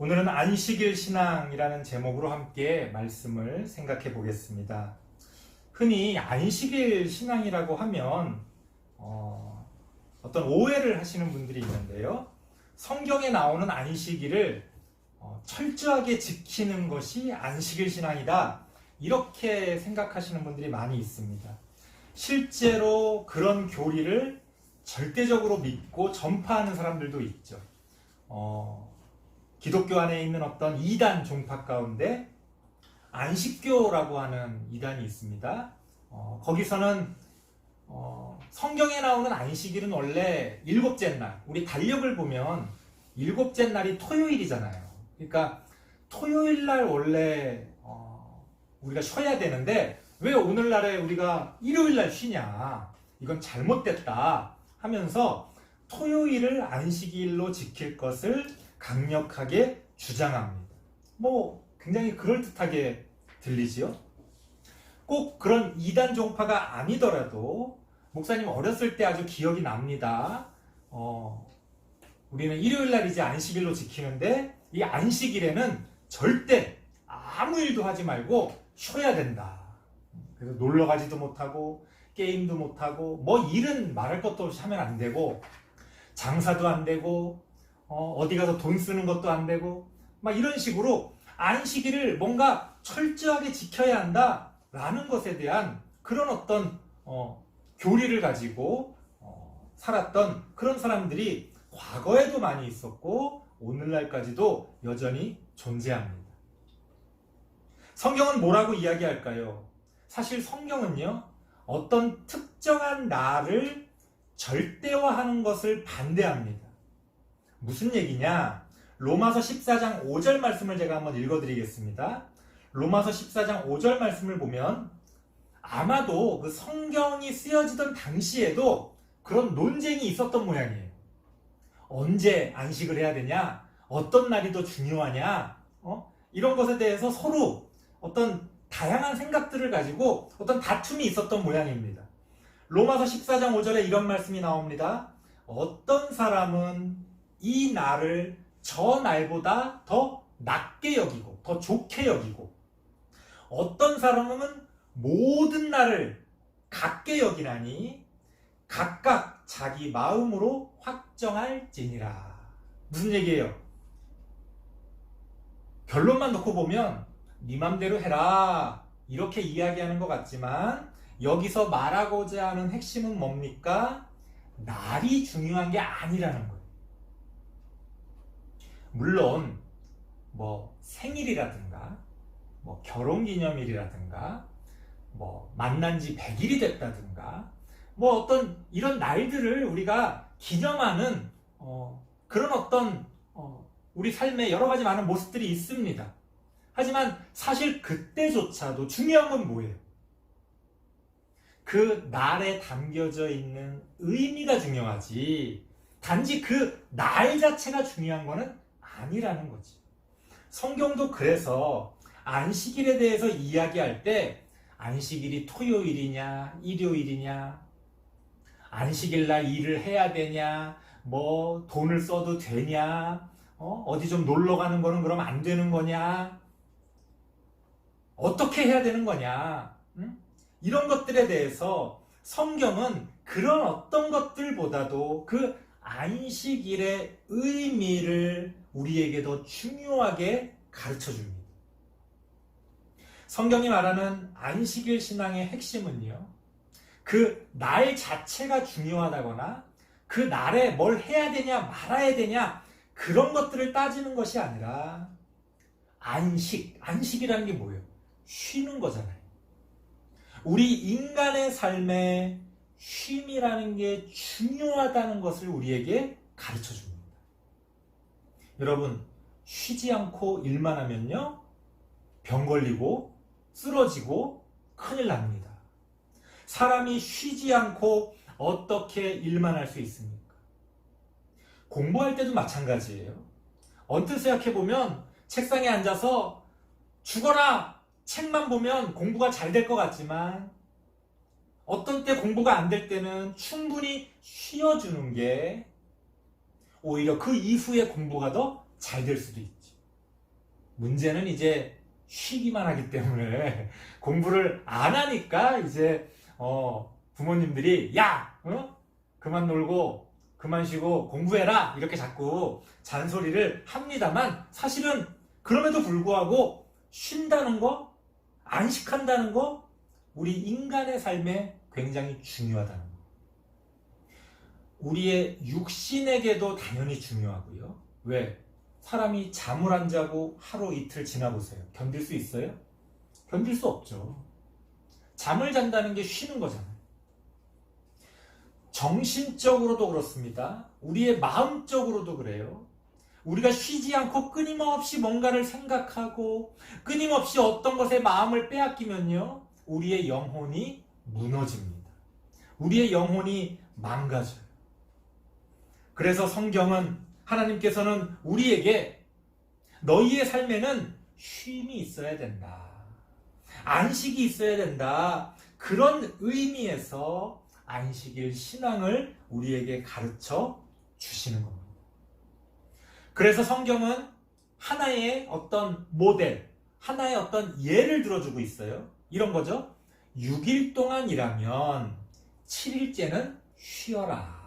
오늘은 안식일 신앙이라는 제목으로 함께 말씀을 생각해 보겠습니다. 흔히 안식일 신앙이라고 하면 어떤 오해를 하시는 분들이 있는데요. 성경에 나오는 안식일을 철저하게 지키는 것이 안식일 신앙이다, 이렇게 생각하시는 분들이 많이 있습니다. 실제로 그런 교리를 절대적으로 믿고 전파하는 사람들도 있죠. 기독교 안에 있는 어떤 이단 종파 가운데 안식교라고 하는 이단이 있습니다. 거기서는 성경에 나오는 안식일은 원래 일곱째 날, 우리 달력을 보면 일곱째 날이 토요일이잖아요. 그러니까 토요일 날 원래 우리가 쉬어야 되는데 왜 오늘날에 우리가 일요일 날 쉬냐, 이건 잘못됐다 하면서 토요일을 안식일로 지킬 것을 강력하게 주장합니다. 굉장히 그럴듯하게 들리지요? 꼭 그런 이단 종파가 아니더라도 목사님 어렸을 때 아주 기억이 납니다. 우리는 일요일 날 이제 안식일로 지키는데 이 안식일에는 절대 아무 일도 하지 말고 쉬어야 된다. 그래서 놀러 가지도 못하고 게임도 못하고 일은 말할 것도 없이 하면 안 되고 장사도 안 되고 어디 가서 돈 쓰는 것도 안 되고 이런 식으로 안식일을 뭔가 철저하게 지켜야 한다라는 것에 대한 그런 어떤 교리를 가지고 살았던 그런 사람들이 과거에도 많이 있었고 오늘날까지도 여전히 존재합니다. 성경은 뭐라고 이야기할까요? 사실 성경은요, 어떤 특정한 날을 절대화하는 것을 반대합니다. 무슨 얘기냐? 로마서 14장 5절 말씀을 제가 한번 읽어드리겠습니다. 로마서 14장 5절 말씀을 보면 아마도 그 성경이 쓰여지던 당시에도 그런 논쟁이 있었던 모양이에요. 언제 안식을 해야 되냐? 어떤 날이 더 중요하냐? 이런 것에 대해서 서로 어떤 다양한 생각들을 가지고 어떤 다툼이 있었던 모양입니다. 로마서 14장 5절에 이런 말씀이 나옵니다. 어떤 사람은 이 날을 저 날보다 더 낮게 여기고 더 좋게 여기고 어떤 사람은 모든 날을 같게 여기나니 각각 자기 마음으로 확정할지니라. 무슨 얘기예요? 결론만 놓고 보면 네 맘대로 해라, 이렇게 이야기하는 것 같지만 여기서 말하고자 하는 핵심은 뭡니까? 날이 중요한 게 아니라는 거예요. 물론 생일이라든가 결혼기념일이라든가 만난 지 100일이 됐다든가 어떤 이런 날들을 우리가 기념하는 그런 어떤 우리 삶의 여러 가지 많은 모습들이 있습니다. 하지만 사실 그때조차도 중요한 건 뭐예요? 그 날에 담겨져 있는 의미가 중요하지, 단지 그 날 자체가 중요한 거는 아니라는 거지. 성경도 그래서 안식일에 대해서 이야기할 때 안식일이 토요일이냐 일요일이냐, 안식일 날 일을 해야 되냐, 돈을 써도 되냐, 어디 좀 놀러 가는 거는 그럼 안 되는 거냐, 어떻게 해야 되는 거냐, 이런 것들에 대해서 성경은 그런 어떤 것들보다도 그 안식일의 의미를 우리에게 더 중요하게 가르쳐 줍니다. 성경이 말하는 안식일 신앙의 핵심은요, 그 날 자체가 중요하다거나 그 날에 뭘 해야 되냐 말아야 되냐 그런 것들을 따지는 것이 아니라 안식이라는 게 뭐예요? 쉬는 거잖아요. 우리 인간의 삶에 쉼이라는 게 중요하다는 것을 우리에게 가르쳐 줍니다. 여러분, 쉬지 않고 일만 하면요, 병 걸리고 쓰러지고 큰일 납니다. 사람이 쉬지 않고 어떻게 일만 할 수 있습니까? 공부할 때도 마찬가지예요. 언뜻 생각해보면 책상에 앉아서 죽어라! 책만 보면 공부가 잘 될 것 같지만 어떤 때 공부가 안 될 때는 충분히 쉬어주는 게 오히려 그 이후에 공부가 더 잘 될 수도 있지. 문제는 이제 쉬기만 하기 때문에 공부를 안 하니까 이제 부모님들이 야! 그만 놀고 그만 쉬고 공부해라! 이렇게 자꾸 잔소리를 합니다만 사실은 그럼에도 불구하고 쉰다는 거, 안식한다는 거 우리 인간의 삶에 굉장히 중요하다는 거. 우리의 육신에게도 당연히 중요하고요. 왜? 사람이 잠을 안 자고 하루 이틀 지나보세요. 견딜 수 있어요? 견딜 수 없죠. 잠을 잔다는 게 쉬는 거잖아요. 정신적으로도 그렇습니다. 우리의 마음적으로도 그래요. 우리가 쉬지 않고 끊임없이 뭔가를 생각하고 끊임없이 어떤 것에 마음을 빼앗기면요, 우리의 영혼이 무너집니다. 우리의 영혼이 망가져요. 그래서 성경은, 하나님께서는 우리에게 너희의 삶에는 쉼이 있어야 된다, 안식이 있어야 된다, 그런 의미에서 안식일 신앙을 우리에게 가르쳐 주시는 겁니다. 그래서 성경은 하나의 어떤 모델, 하나의 어떤 예를 들어주고 있어요. 이런 거죠. 6일 동안 일하면 7일째는 쉬어라.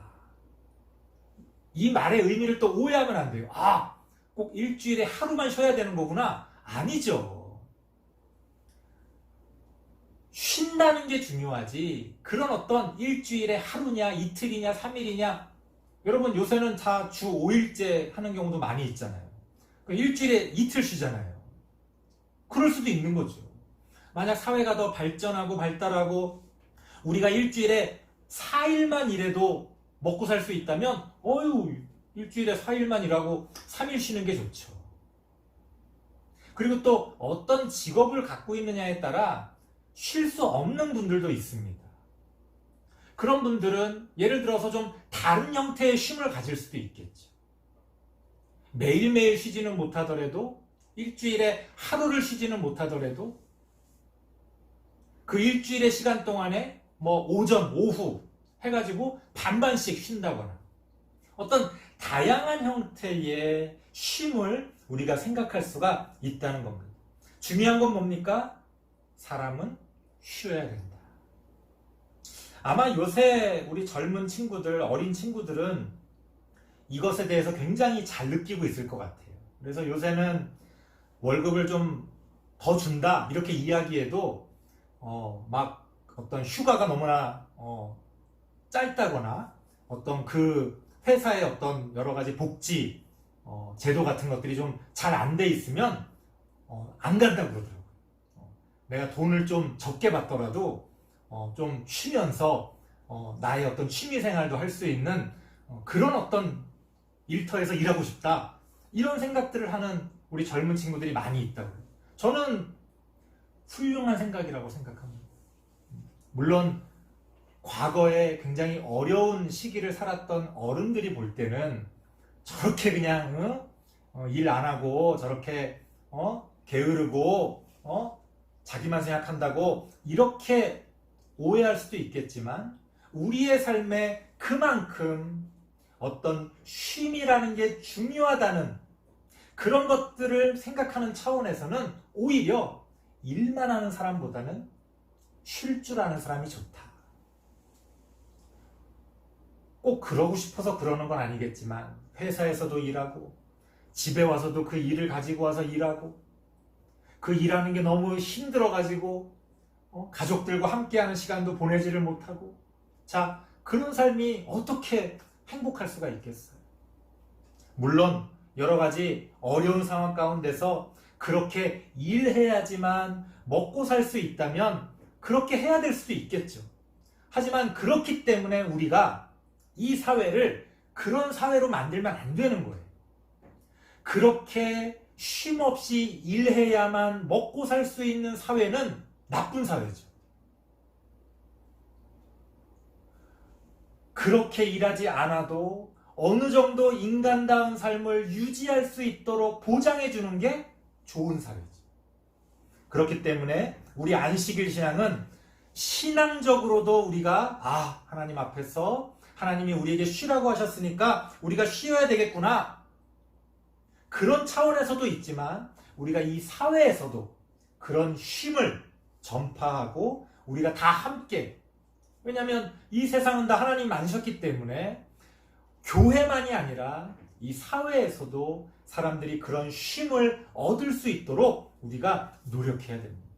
이 말의 의미를 또 오해하면 안 돼요. 아, 꼭 일주일에 하루만 쉬어야 되는 거구나. 아니죠. 쉰다는 게 중요하지, 그런 어떤 일주일에 하루냐 이틀이냐 3일이냐, 여러분 요새는 다 주 5일째 하는 경우도 많이 있잖아요. 일주일에 이틀 쉬잖아요. 그럴 수도 있는 거죠. 만약 사회가 더 발전하고 발달하고 우리가 일주일에 4일만 일해도 먹고 살 수 있다면 일주일에 4일만 일하고 3일 쉬는 게 좋죠. 그리고 또 어떤 직업을 갖고 있느냐에 따라 쉴 수 없는 분들도 있습니다. 그런 분들은 예를 들어서 좀 다른 형태의 쉼을 가질 수도 있겠죠. 매일매일 쉬지는 못하더라도, 일주일에 하루를 쉬지는 못하더라도 그 일주일의 시간 동안에 오전, 오후 해가지고 반반씩 쉰다거나 어떤 다양한 형태의 쉼을 우리가 생각할 수가 있다는 겁니다. 중요한 건 뭡니까? 사람은 쉬어야 된다. 아마 요새 우리 젊은 친구들, 어린 친구들은 이것에 대해서 굉장히 잘 느끼고 있을 것 같아요. 그래서 요새는 월급을 좀 더 준다 이렇게 이야기해도 막 어떤 휴가가 너무나 짧다거나 어떤 그 회사의 어떤 여러 가지 복지 제도 같은 것들이 좀 잘 안 돼 있으면 안 간다고 그러더라고요. 내가 돈을 좀 적게 받더라도 좀 쉬면서 나의 어떤 취미 생활도 할 수 있는 그런 어떤 일터에서 일하고 싶다, 이런 생각들을 하는 우리 젊은 친구들이 많이 있다고요. 저는 훌륭한 생각이라고 생각합니다. 물론 과거에 굉장히 어려운 시기를 살았던 어른들이 볼 때는 저렇게 그냥 일 안 하고 저렇게 게으르고 자기만 생각한다고 이렇게 오해할 수도 있겠지만, 우리의 삶에 그만큼 어떤 쉼이라는 게 중요하다는 그런 것들을 생각하는 차원에서는 오히려 일만 하는 사람보다는 쉴 줄 아는 사람이 좋다. 꼭 그러고 싶어서 그러는 건 아니겠지만 회사에서도 일하고 집에 와서도 그 일을 가지고 와서 일하고 그 일하는 게 너무 힘들어가지고 가족들과 함께하는 시간도 보내지를 못하고, 자, 그런 삶이 어떻게 행복할 수가 있겠어요? 물론 여러 가지 어려운 상황 가운데서 그렇게 일해야지만 먹고 살 수 있다면 그렇게 해야 될 수도 있겠죠. 하지만 그렇기 때문에 우리가 이 사회를 그런 사회로 만들면 안 되는 거예요. 그렇게 쉼 없이 일해야만 먹고 살 수 있는 사회는 나쁜 사회죠. 그렇게 일하지 않아도 어느 정도 인간다운 삶을 유지할 수 있도록 보장해 주는 게 좋은 사회죠. 그렇기 때문에 우리 안식일 신앙은 신앙적으로도 우리가 하나님 앞에서 하나님이 우리에게 쉬라고 하셨으니까 우리가 쉬어야 되겠구나, 그런 차원에서도 있지만 우리가 이 사회에서도 그런 쉼을 전파하고 우리가 다 함께, 왜냐하면 이 세상은 다 하나님 만드셨기 때문에 교회만이 아니라 이 사회에서도 사람들이 그런 쉼을 얻을 수 있도록 우리가 노력해야 됩니다.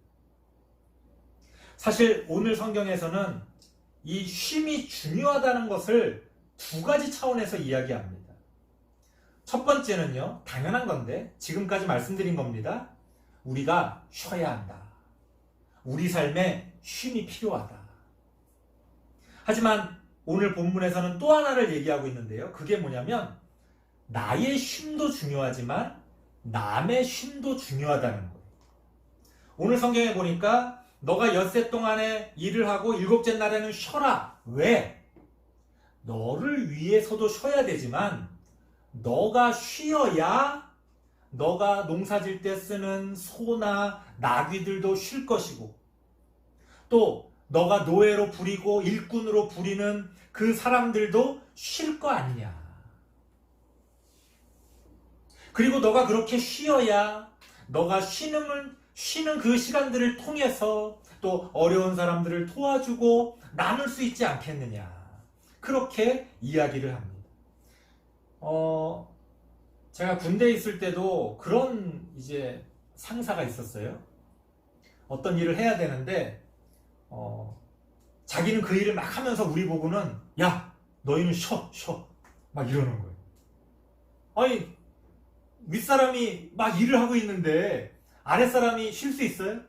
사실 오늘 성경에서는 이 쉼이 중요하다는 것을 두 가지 차원에서 이야기합니다. 첫 번째는요, 당연한 건데 지금까지 말씀드린 겁니다. 우리가 쉬어야 한다. 우리 삶에 쉼이 필요하다. 하지만 오늘 본문에서는 또 하나를 얘기하고 있는데요. 그게 뭐냐면 나의 쉼도 중요하지만 남의 쉼도 중요하다는 거예요. 오늘 성경에 보니까 너가 엿새 동안에 일을 하고 일곱째 날에는 쉬어라. 왜? 너를 위해서도 쉬어야 되지만 너가 쉬어야 너가 농사질 때 쓰는 소나 나귀들도 쉴 것이고, 또 너가 노예로 부리고 일꾼으로 부리는 그 사람들도 쉴 거 아니냐. 그리고 너가 그렇게 쉬어야 너가 쉬는 그 시간들을 통해서 또 어려운 사람들을 도와주고 나눌 수 있지 않겠느냐. 그렇게 이야기를 합니다. 제가 군대에 있을 때도 그런 이제 상사가 있었어요. 어떤 일을 해야 되는데 자기는 그 일을 막 하면서 우리 보고는 야, 너희는 쉬어 막 이러는 거예요. 아니, 윗사람이 막 일을 하고 있는데 아랫사람이 쉴 수 있어요?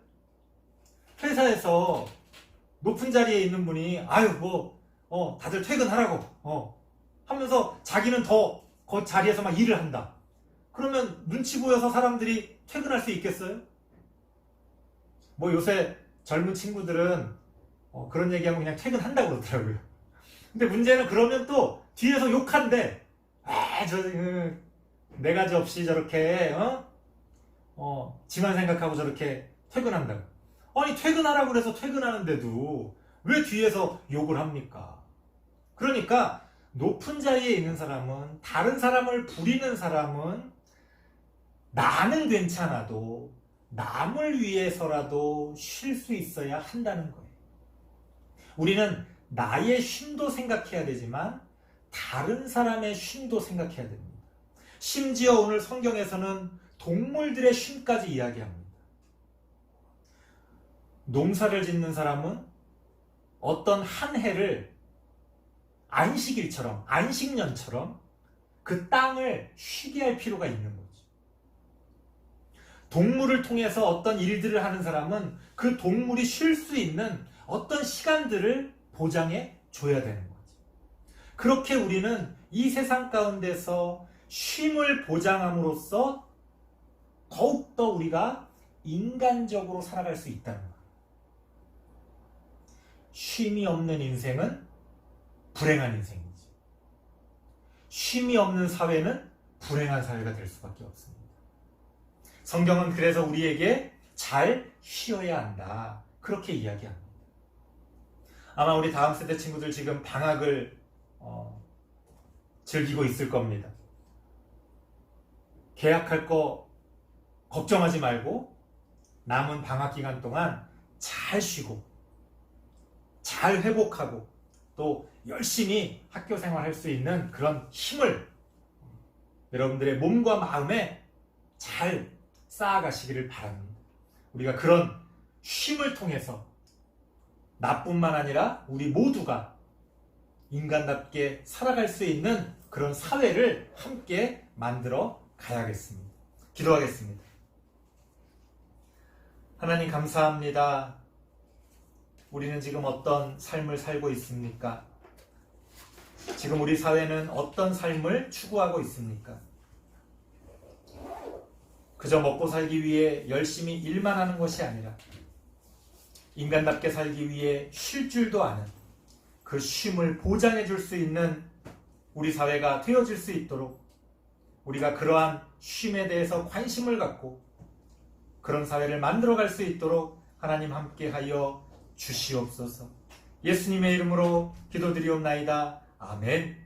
회사에서 높은 자리에 있는 분이 다들 퇴근하라고 하면서 자기는 더 그 자리에서 막 일을 한다. 그러면 눈치 보여서 사람들이 퇴근할 수 있겠어요? 요새 젊은 친구들은 그런 얘기하면 그냥 퇴근한다고 그러더라고요. 근데 문제는 그러면 또 뒤에서 욕한대. 내가 없이 저렇게 지만 생각하고 저렇게 퇴근한다고. 아니, 퇴근하라고 그래서 퇴근하는데도 왜 뒤에서 욕을 합니까? 그러니까 높은 자리에 있는 사람은, 다른 사람을 부리는 사람은 나는 괜찮아도 남을 위해서라도 쉴 수 있어야 한다는 거예요. 우리는 나의 쉼도 생각해야 되지만 다른 사람의 쉼도 생각해야 됩니다. 심지어 오늘 성경에서는 동물들의 쉼까지 이야기합니다. 농사를 짓는 사람은 어떤 한 해를 안식일처럼, 안식년처럼 그 땅을 쉬게 할 필요가 있는 거죠. 동물을 통해서 어떤 일들을 하는 사람은 그 동물이 쉴 수 있는 어떤 시간들을 보장해 줘야 되는 거죠. 그렇게 우리는 이 세상 가운데서 쉼을 보장함으로써 더욱더 우리가 인간적으로 살아갈 수 있다는 거예요. 쉼이 없는 인생은 불행한 인생이지. 쉼이 없는 사회는 불행한 사회가 될 수밖에 없습니다. 성경은 그래서 우리에게 잘 쉬어야 한다. 그렇게 이야기합니다. 아마 우리 다음 세대 친구들 지금 방학을 즐기고 있을 겁니다. 계약할 거 걱정하지 말고 남은 방학 기간 동안 잘 쉬고 잘 회복하고 또 열심히 학교 생활할 수 있는 그런 힘을 여러분들의 몸과 마음에 잘 쌓아가시기를 바랍니다. 우리가 그런 쉼을 통해서 나뿐만 아니라 우리 모두가 인간답게 살아갈 수 있는 그런 사회를 함께 만들어 가야겠습니다. 기도하겠습니다. 하나님 감사합니다. 우리는 지금 어떤 삶을 살고 있습니까? 지금 우리 사회는 어떤 삶을 추구하고 있습니까? 그저 먹고 살기 위해 열심히 일만 하는 것이 아니라 인간답게 살기 위해 쉴 줄도 아는 그 쉼을 보장해 줄 수 있는 우리 사회가 되어질 수 있도록 우리가 그러한 쉼에 대해서 관심을 갖고 그런 사회를 만들어갈 수 있도록 하나님 함께하여 주시옵소서. 예수님의 이름으로 기도드리옵나이다. 아멘.